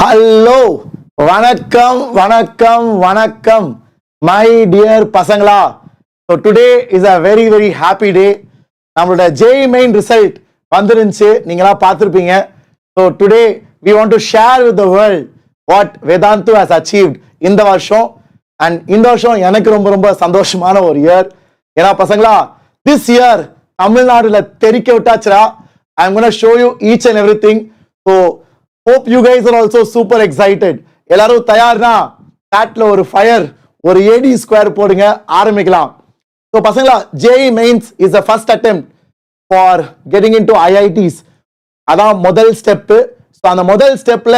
Hello, வணக்கம் வணக்கம் வணக்கம் மை டியர் பசங்களா. So today is a very very happy day. நம்மளோட ஜேஇ மெயின் ரிசல்ட் வந்துருந்துச்சு, நீங்களாம் பார்த்துருப்பீங்க. So today we want to share with the world what Vedantu has achieved இந்த வருஷம். அண்ட் இந்த வருஷம் எனக்கு ரொம்ப ரொம்ப சந்தோஷமான ஒரு இயர். ஏன்னா பசங்களா, திஸ் இயர் தமிழ்நாடுல தெரிக்க விட்டாச்சுரா. I am gonna show you each and every thing. So hope you guys are also super excited. எல்லாரும் தயார்னா சாட்ல ஒரு ஃபயர், ஒரு AD ஸ்கொயர் போடுங்க, ஆரம்பிக்கலாம். ஸோ பசங்களா, JEE Mains is the first attempt for getting into IITs. அதான் முதல் step. So அந்த முதல் ஸ்டெப்ல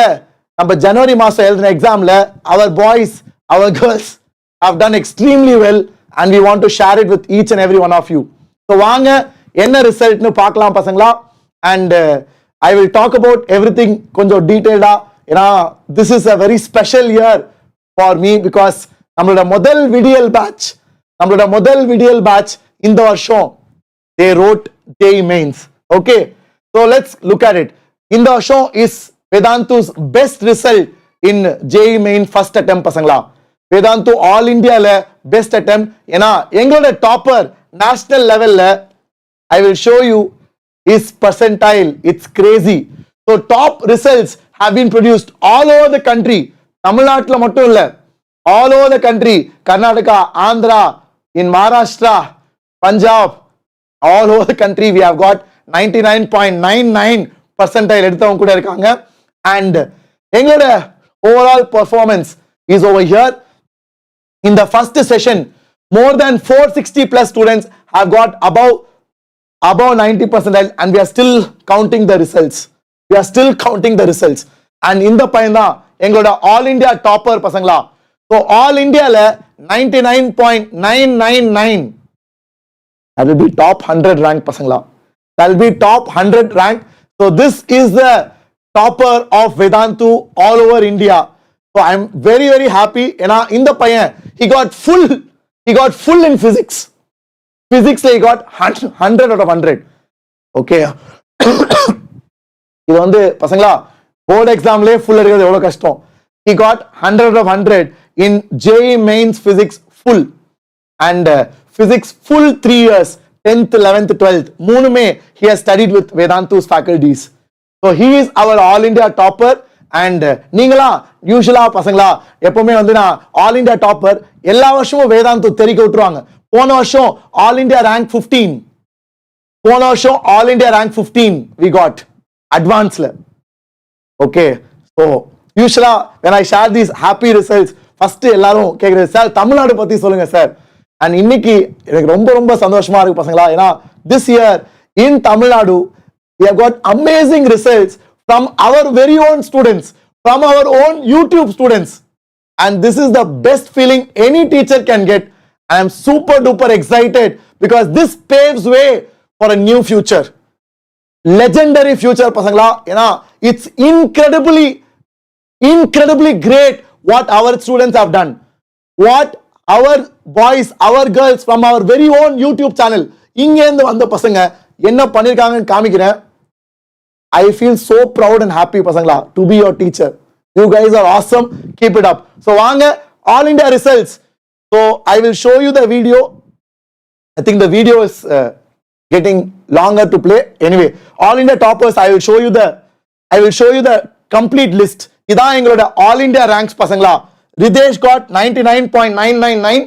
நம்ம ஜனவரி மாதம் எழுதின எக்ஸாம்ல our boys, our girls have done extremely well and we want to share it with each and every one of you. So வாங்க என்ன ரிசல்ட்னு பார்க்கலாம் பசங்களா. And I will talk about everything கொஞ்சம் டீடைல்டா. ஏன்னா this is a very special year for me because நம்மளோட முதல் விடியல் batch இந்த வருஷம் they wrote JEE Mains. Okay, so let's look at it. இந்த வருஷம் is Vedantu's best result in JEE Main first attempt பசங்களா. Vedantu all Indiaல best attempt. ஏன்னா எங்களோட டாப்பர் நேஷனல் லெவல்ல I will show you his percentile. It's crazy. So top results have been produced all over the country. தமிழ்நாட்டுல மட்டும் இல்ல, all over the country. Karnataka, Andhra, in Maharashtra, Punjab, all over the country we have got 99.99 percentile எடுத்தவங்க கூட இருக்காங்க. And எங்களோட overall performance is over here. In the first session, more than 460 plus students have got above 90% and we are still counting the results. And in the பையன் தான் எங்களோட all India topper பசங்களா. So all இந்தியால 99.999 that will be top 100 rank பசங்களா. that will be top 100 rank. So this is the topper of Vedantu all over India. So I am very very happy. ஏன்னா இந்த பையன் he got full in physics. Physics he got 100 out of 100. Okay. இது வந்து பசங்களா board எக்ஸாம்லயே full எடுக்கிறது எவ்வளவு கஷ்டம். He got 100 out of 100 in JEE Mains physics full. And physics full 3 years, 10th, 11th, 12th மூணுமே he has studied with Vedantu's faculties. So he is our all India topper. And நீங்களா யூசுவலா பசங்களா எப்பவுமே வந்து நான் all India topper எல்லா வருஷமும் வேதாந்து தெரிக்க விட்டுருவாங்க. போன வருஷம் all India rank 15 we got advancedல. Okay, so usually when I share these happy results, first எல்லாரும் கேக்குறது சார் தமிழ்நாடு பத்தி சொல்லுங்க சார். and இன்னைக்கு எனக்கு ரொம்ப ரொம்ப சந்தோஷமா இருக்கு பசங்களா. ஏன்னா this year in Tamil Nadu we have got amazing results from our very own students, from our own YouTube students, and this is the best feeling any teacher can get. I am super duper excited because this paves way for a new future, legendary future pasangla. Ena it's incredibly great what our students have done, what our boys, our girls from our very own YouTube channel inge endu vanda pasanga enna pannirukanga nu kaamikiren. I feel so proud and happy pasangla to be your teacher. You guys are awesome, keep it up. So vaanga all India results. So I will show you the video. I think the video is getting longer to play. Anyway, all India toppers, I will show you the complete list. Idha engaloda all India ranks pasangla. Ridesh got 99.999.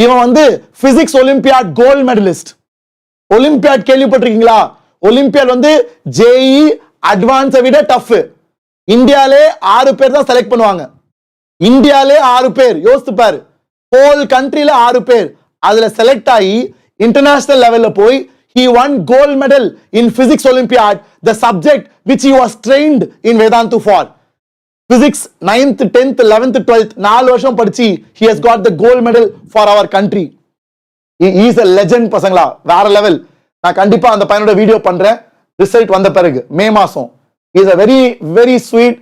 இவன் வந்து physics olympiad gold medalist. olympiad கேள்விப்பட்டிருக்கீங்களா? olympiad வந்து JEE advance விட tough. இந்தியாலே 6 பேர் தான் select பண்ணுவாங்க. இந்தியாலே 6 பேர், யோசித்து பாரு. ஹோல் கண்ட்ரில 6 பேர் அதுல செலக்ட் ஆகி இன்டர்நேஷனல் லெவல்ல போய் he won gold medal in physics olympiad, the subject which he was trained in Vedantu for. Physics 9th, 10th, 11th, 12th 4 வருஷம் படிச்சி he has got the gold medal for our country. He is a legend பசங்களா, வேற level. நான் கண்டிப்பா அந்த பையனோட video பண்றேன் result வந்த பிறகு மே மாசம். He is a very very sweet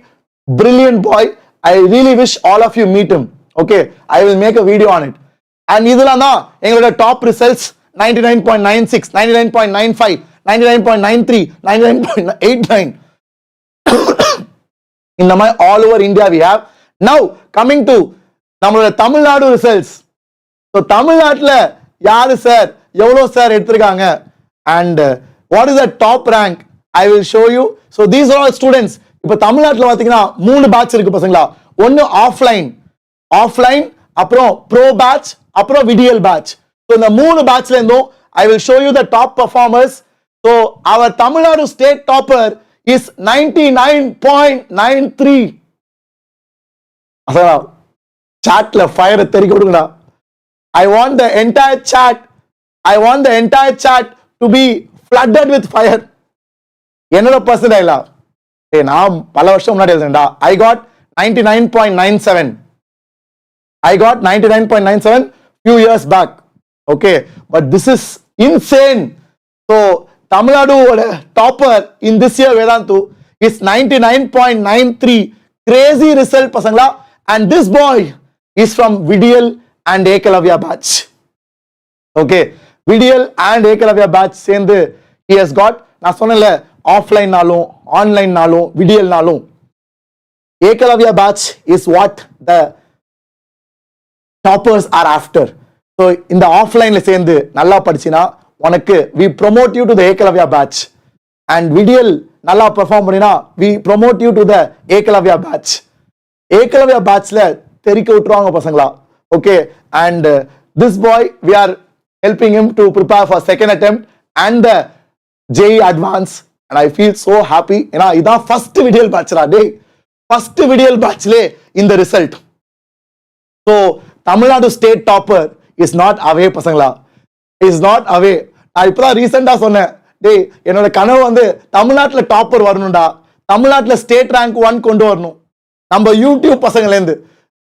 brilliant boy. I really wish all of you meet him. Okay, I will make a video on it. And இதெல்லாம் தான் எங்களோட டாப் ரிசல்ட்ஸ். 99.96, 99.95, 99.93, 99.89. இந்த மாதிரி all over India we have. Now coming to நம்மளோட Tamil Nadu results. So தமிழ்நாட்டில் யாரு sir எவ்வளோ sir எடுத்திருக்காங்க and what is the top rank I will show you. So these are all students. இப்போ தமிழ்நாட்டில் பார்த்தீங்கன்னா 3 பேட்ச் இருக்கு பசங்களா. ஒன்று ஆஃப்லைன் அப்புறம் ப்ரோ பேட்ச் அப்புறம் விடியல் பேட்ச். ஸோ இந்த 3 பேட்ச்ல இருந்தும் I will show you the top performers. So our Tamil Nadu state topper is 99.93. சாட்ல ஃபயரை தெரிவிக்க விடுங்கடா. I want the entire chat to be flooded with fire. என்னோட பர்சன்டைலா நான் பல வருஷம் முன்னாடி எழுதுறேன்டா. I got 99.97 few years back. Okay, but this is insane. So Tamil Nadu topper in this year Vedantu is 99.93. Crazy result pasangla. And this boy is from Vidiyal and Ekalavya batch. Okay, Vidiyal and Ekalavya batch சேர்ந்து he has got, நான் சொன்னல offline நாலும் online நாலும் விடியல் நாலும் Ekalavya batch is what the toppers are after. So இந்த ஆஃப்லைன்ல சேர்ந்து நல்லா படிச்சினா உனக்கு we promote you to the Ekalavya batch, and விடியல் நல்லா பெர்ஃபார்ம் பண்ணினா we promote you to the Ekalavya batch. Ekalavya batchல தெரிக்க விட்டுருவாங்க பசங்களா. Okay, and this boy we are helping him to prepare for second attempt and the JEE advance, and I feel so happy. ஏனா இதான் first video batchடா டேய். first video batchல இந்த result. So Tamil Nadu state topper is not away பசங்களா. is not away. நான் இப்பதான் ரீசெண்டா சொன்னேன் டேய் என்னோட கனவு வந்து தமிழ்நாட்டுல டாப்பர் வரணும்டா. தமிழ்நாட்டுல ஸ்டேட் ரேங்க் 1 கொண்டு வரணும். நம்ம யூடியூப் பசங்கல இருந்து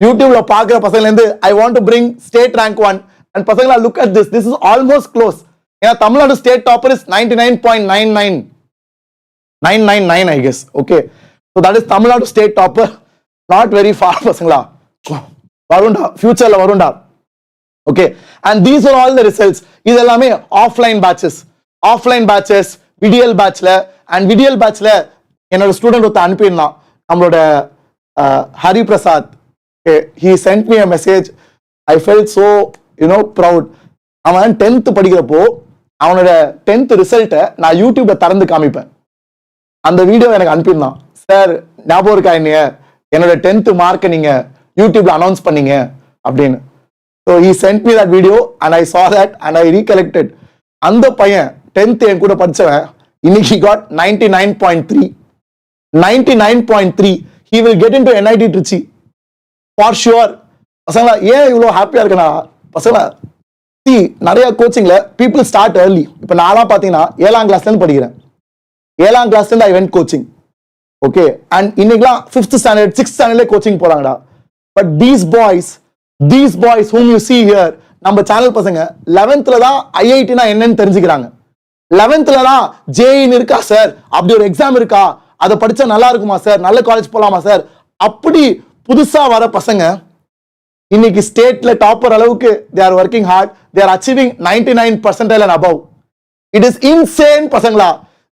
யூடியூப்ல பாக்குற பசங்கல இருந்து I want to bring state rank 1, and பசங்களா look at this is almost close. ஏனா Tamil Nadu state topper is 99.999 I guess. Okay, so that is Tamil Nadu state topper, not very far பசங்களா. வருண்டா ஃபியூச்சர்ல வருண்டா. Okay, and these are all the results. இது எல்லாமே offline patches விடியல் பேட்ச்ல, and விடியல் பேட்ச்ல என்னோட student ஒருத்த அனுப்பினான் நம்மளோட Hari Prasad. Okay, he sent me a message. I felt so proud. அவன் 10th படிக்கிறப்போ அவனோட 10th ரிசல்ட்டை நான் யூடியூப்ல திறந்து காமிப்பேன். அந்த வீடியோ எனக்கு அனுப்பியிருந்தான். சார் ஞாபகம் இருக்கா என்னோட 10th மார்க்கை நீங்க யூடியூப்ல அனௌன்ஸ் பண்ணீங்க அப்படின்னு. So he sent me that video and I saw that and I recollected. அந்த பையன் 10th என் கூட படிச்சவன் இன்னைக்கு got 99.3. He will get into NIT Trichy for sure. பசங்களா ஏன் இவ்வளோ ஹாப்பியா இருக்கனா பசங்களா, நிறைய கோச்சிங்ல பீப்புள் ஸ்டார்ட் ஏர்லி. இப்போ நான்லாம் பார்த்தீங்கன்னா 7ஆம் கிளாஸ்ல இருந்து படிக்கிறேன். 7ஆம் கிளாஸ்ல இருந்து I went coaching. Okay, and இன்னைக்குலாம் 5th ஸ்டாண்டர்ட் 6th ஸ்டாண்டர்ட்ல கோச்சிங் போறாங்கடா. But these boys whom you see here, நம்ம சேனல் பசங்க 11th தான் ஐஐடினா என்னன்னு தெரிஞ்சுக்கிறாங்க. 11th தான் JEE இருக்கா சார், அப்படி ஒரு எக்ஸாம் இருக்கா, அதை படிச்சா நல்லா இருக்குமா சார், நல்ல காலேஜ் போலாமா சார், அப்படி புதுசா வர பசங்க இன்னைக்கு ஸ்டேட்ல டாப்பர் அளவுக்கு they are working hard, they are achieving 99 percentile and above. It is insane பசங்களா.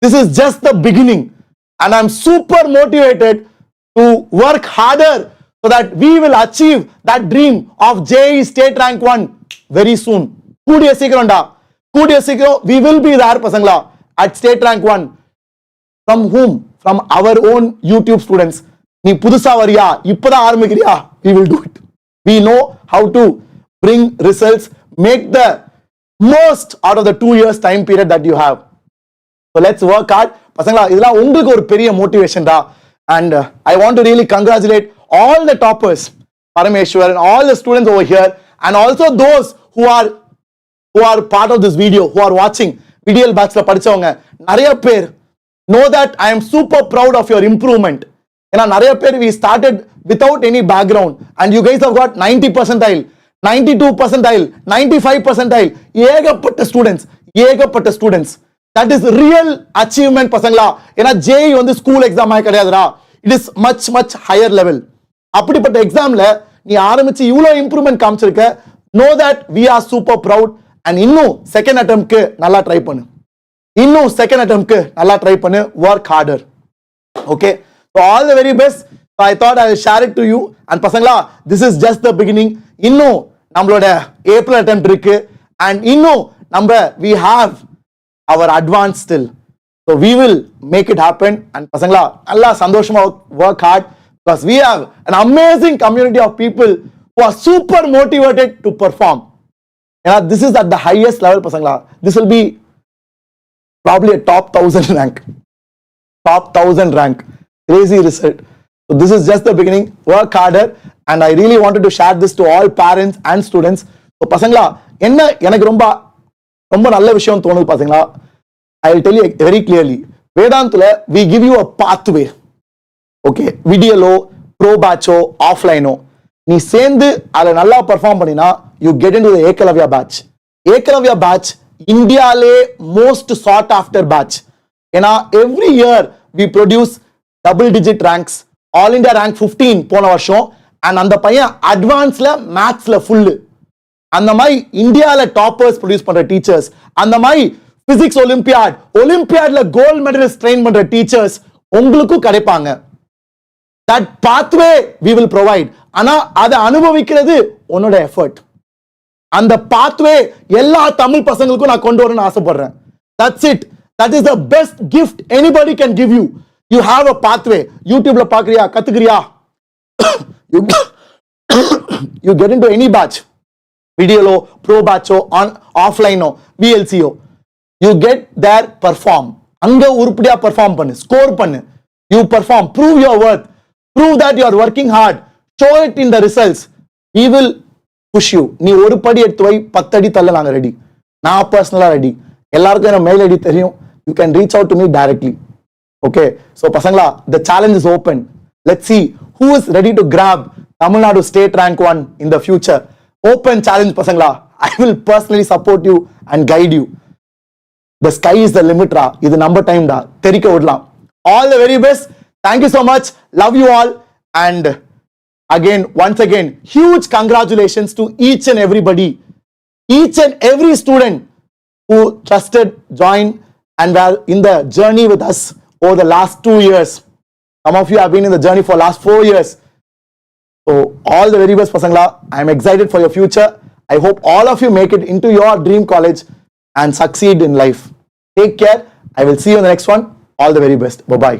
This is just the beginning, and I am super motivated to work harder so that we will achieve that dream of JEE state rank 1 very soon. கூடிய சீக்கிரம்டா, கூடிய சீக்கிரம் we will be there பசங்களா at state rank 1. From whom? From our own YouTube students. நீ புதுசா வரியா, இப்பதான் ஆரம்பிக்கிறியா, we will do it. We know how to bring results, make the most out of the 2 years time period that you have. So let's work hard பசங்களா. இதெல்லாம் உங்களுக்கு ஒரு பெரிய motivation டா. And I want to really congratulate all the toppers, Parameshwar, and all the students over here, and also those who are part of this video, who are watching Vidiyal batchல படிச்சவங்க நிறைய பேர். Know that I am super proud of your improvement. ஏன்னா நிறைய பேர் we started without any background and you guys have got 90 percentile, 92 percentile, 95 percentile. ஏகப்பட்ட students. That is real achievement பசங்களா. ஏன்னா JEE வந்து ஸ்கூல் எக்ஸாம் ஆக கிடையாதுடா. It is much higher level. அப்படிப்பட்ட எக்ஸாம்ல நீ ஆரம்பிச்சு இவ்வளோ இம்ப்ரூவ்மெண்ட் காமிச்சிருக்க. Know that we are super proud, and இன்னும் செகண்ட் அட்டெம்ப்ட்க்கு நல்லா ட்ரை பண்ணு. work harder. Okay, so all the very best. So I thought I will share it to you. And பசங்களா, this is just the beginning. இன்னும் நம்மளோட April attempt இருக்கு. And இன்னும் we have our advance still. So we will make it happen. And பசங்களா, நல்லா சந்தோஷமா work hard because we have an amazing community of people who are super motivated to perform. This is at the highest level, pasangla. This will be probably a top 1000 rank. Top 1000 rank. Crazy result. So this is just the beginning. Work harder. And I really wanted to share this to all parents and students. So pasangla, எனக்கு ரொம்ப நல்ல விஷயம் தோணுது pasangla. I will tell you very clearly. வேதாந்தல we give you a pathway. Okay, வீடியோலோ, pro பேட்சோ, ஆஃப்லைனோ நீ சேர்ந்து அதில் நல்லா பெர்ஃபார்ம் பண்ணினா you get into the Eklavya batch. Eklavya batch இந்தியாலே மோஸ்ட் சாட் ஆஃப்டர் பேட்ச். ஏன்னா every year we produce double digit ranks. All India rank 15 போன வருஷம். அண்ட் அந்த பையன் அட்வான்ஸ்ல மேத்ஸ்ல ஃபுல்லு. அந்த மாதிரி இந்தியாவில் டாப்பர்ஸ் ப்ரொடியூஸ் பண்ற டீச்சர்ஸ், அந்த மாதிரி பிசிக்ஸ் ஒலிம்பியாட்ல கோல்ட் மெடலிஸ்ட் ட்ரெயின் பண்ற டீச்சர்ஸ் உங்களுக்கும் கிடைப்பாங்க. That pathway we will provide. ஆனா அதை அனுபவிக்கிறது உன்னோட எஃபர்ட். அந்த pathway எல்லா தமிழ் பசங்களுக்கும் நான் கொண்டு வரணும்னு ஆசைப்படுறேன். That's it. That is the best gift anybody can give you. You have a pathway. YouTubeல பார்க்கறியா, கத்துக்கிறியா, you get into any batch. வீடியோலோ, ப்ரோ பேட்சோ, ஆஃப்லைனோ, VLCO. You get there, perform. அங்க உருப்படியா பெர்ஃபார்ம் பண்ணு, ஸ்கோர் பண்ணு. You perform, prove your worth. Prove that you are working hard. Show it in the results. We will push you. நீ ஒரு படி எடுத்து வை, 10 அடி தள்ள நாங்க ரெடி. நான் பர்சனலா ரெடி. எல்லாருக்கும் என்ன மெயில் ஐடி தெரியும். You can reach out to me directly. Okay. So பசங்களா, the challenge is open. Let's see who is ready to grab Tamil Nadu State Rank 1 in the future. Open challenge பசங்களா. I will personally support you and guide you. The sky is the limit ரா. இது நம்ம time டா. தெரிக்க விடலாம். All the very best. Thank you so much. Love you all. And again, once again, huge congratulations to each and everybody, each and every student who trusted, joined, and were in the journey with us over the last 2 years. Some of you have been in the journey for last 4 years. So all the very best, pasangla. I am excited for your future. I hope all of you make it into your dream college and succeed in life. Take care. I will see you in the next one. All the very best. Bye-bye.